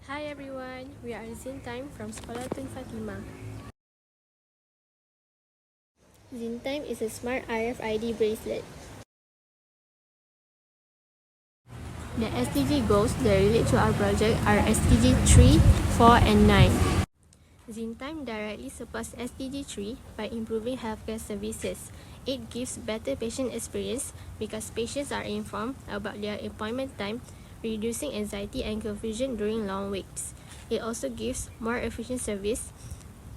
Hi everyone, we are Zyntime from Sekolah Fatimah. Zyntime is a smart RFID bracelet. The SDG goals that relate to our project are SDG 3, 4 and 9. Zyntime directly supports SDG 3 by improving healthcare services. It gives better patient experience because patients are informed about their appointment time, reducing anxiety and confusion during long waits. It also gives more efficient service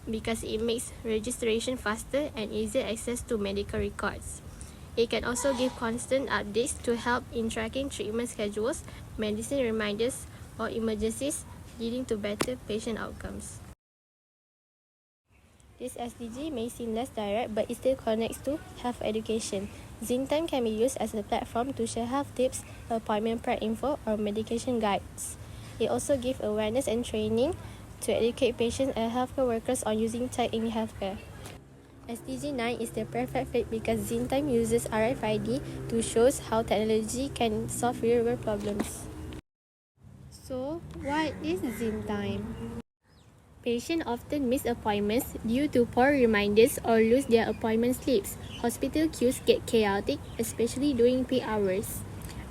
because it makes registration faster and easier access to medical records. It can also give constant updates to help in tracking treatment schedules, medicine reminders, or emergencies, leading to better patient outcomes. This SDG may seem less direct, but it still connects to health education. Zyntime can be used as a platform to share health tips, appointment prep info, or medication guides. It also gives awareness and training to educate patients and healthcare workers on using tech in healthcare. SDG 9 is the perfect fit because Zyntime uses RFID to show how technology can solve real-world problems. So, what is Zyntime? Patients often miss appointments due to poor reminders or lose their appointment slips. Hospital queues get chaotic, especially during peak hours.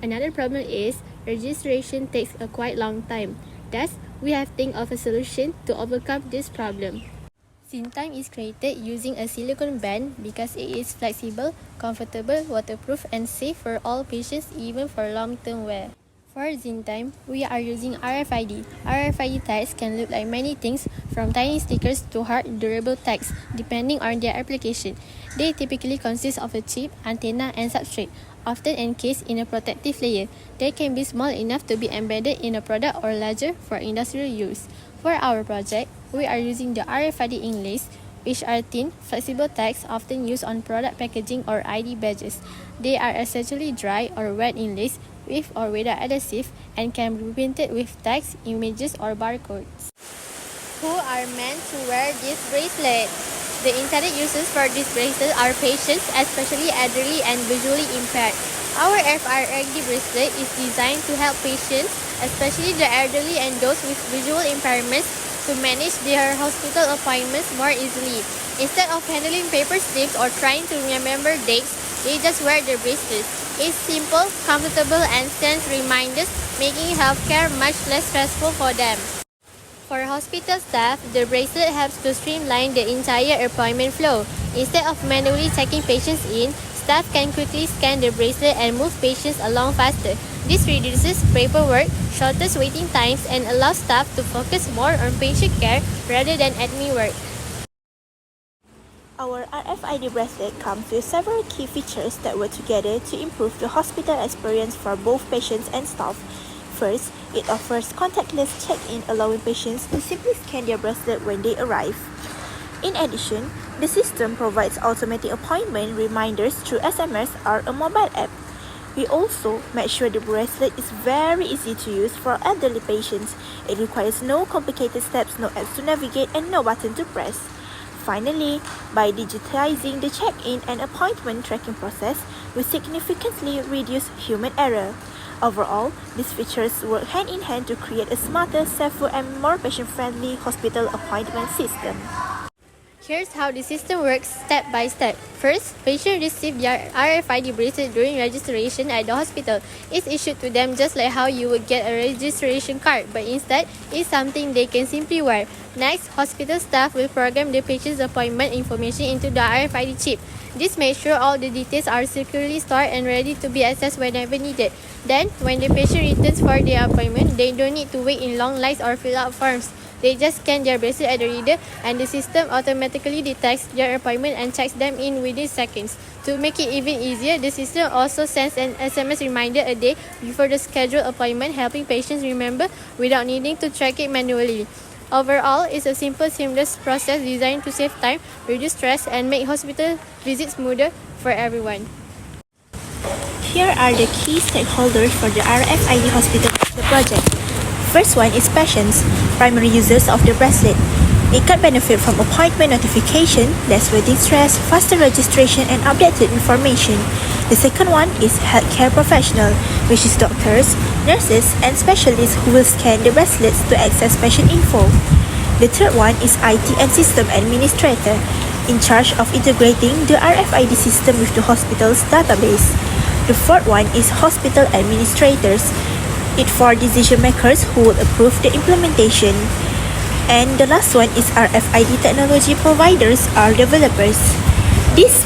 Another problem is registration takes a quite long time. Thus, we have think of a solution to overcome this problem. Zyntime is created using a silicone band because it is flexible, comfortable, waterproof, and safe for all patients, even for long-term wear. For Zyntime, we are using RFID. RFID tags can look like many things, from tiny stickers to hard, durable tags, depending on their application. They typically consist of a chip, antenna, and substrate, often encased in a protective layer. They can be small enough to be embedded in a product or larger for industrial use. For our project, we are using the RFID inlays, which are thin, flexible tags often used on product packaging or ID badges. They are essentially dry or wet inlays with or without adhesive and can be printed with text, images, or barcodes. Who are meant to wear this bracelet? The intended users for this bracelet are patients, especially elderly and visually impaired. Our RFID bracelet is designed to help patients, especially the elderly and those with visual impairments, to manage their hospital appointments more easily. Instead of handling paper slips or trying to remember dates, they just wear the bracelet. It's simple, comfortable, and sends reminders, making healthcare much less stressful for them. For hospital staff, the bracelet helps to streamline the entire appointment flow. Instead of manually checking patients in, staff can quickly scan the bracelet and move patients along faster. This reduces paperwork, shortens waiting times, and allows staff to focus more on patient care rather than admin work. Our RFID bracelet comes with several key features that work together to improve the hospital experience for both patients and staff. First, it offers contactless check-in, allowing patients to simply scan their bracelet when they arrive. In addition, the system provides automatic appointment reminders through SMS or a mobile app. We also make sure the bracelet is very easy to use for elderly patients. It requires no complicated steps, no apps to navigate, and no button to press. Finally, by digitizing the check-in and appointment tracking process, we significantly reduce human error. Overall, these features work hand in hand to create a smarter, safer, and more patient-friendly hospital appointment system. Here's how the system works step by step. First, patients receive their RFID bracelet during registration at the hospital. It's issued to them just like how you would get a registration card, but instead, it's something they can simply wear. Next, hospital staff will program the patient's appointment information into the RFID chip. This makes sure all the details are securely stored and ready to be accessed whenever needed. Then, when the patient returns for their appointment, they don't need to wait in long lines or fill out forms. They just scan their bracelet at the reader, and the system automatically detects their appointment and checks them in within seconds. To make it even easier, the system also sends an SMS reminder a day before the scheduled appointment, helping patients remember without needing to track it manually. Overall, it's a simple, seamless process designed to save time, reduce stress, and make hospital visits smoother for everyone. Here are the key stakeholders for the RFID hospital project. First one is patients, primary users of the bracelet. It can benefit from appointment notification, less waiting stress, faster registration, and updated information. The second one is healthcare professional, which is doctors, nurses, and specialists who will scan the bracelets to access patient info. The third one is IT and system administrator, in charge of integrating the RFID system with the hospital's database. The fourth one is hospital administrators, it for decision makers who will approve the implementation. And the last one is RFID technology providers or developers. These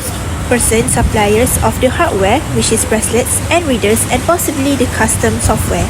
person suppliers of the hardware, which is bracelets and readers and possibly the custom software.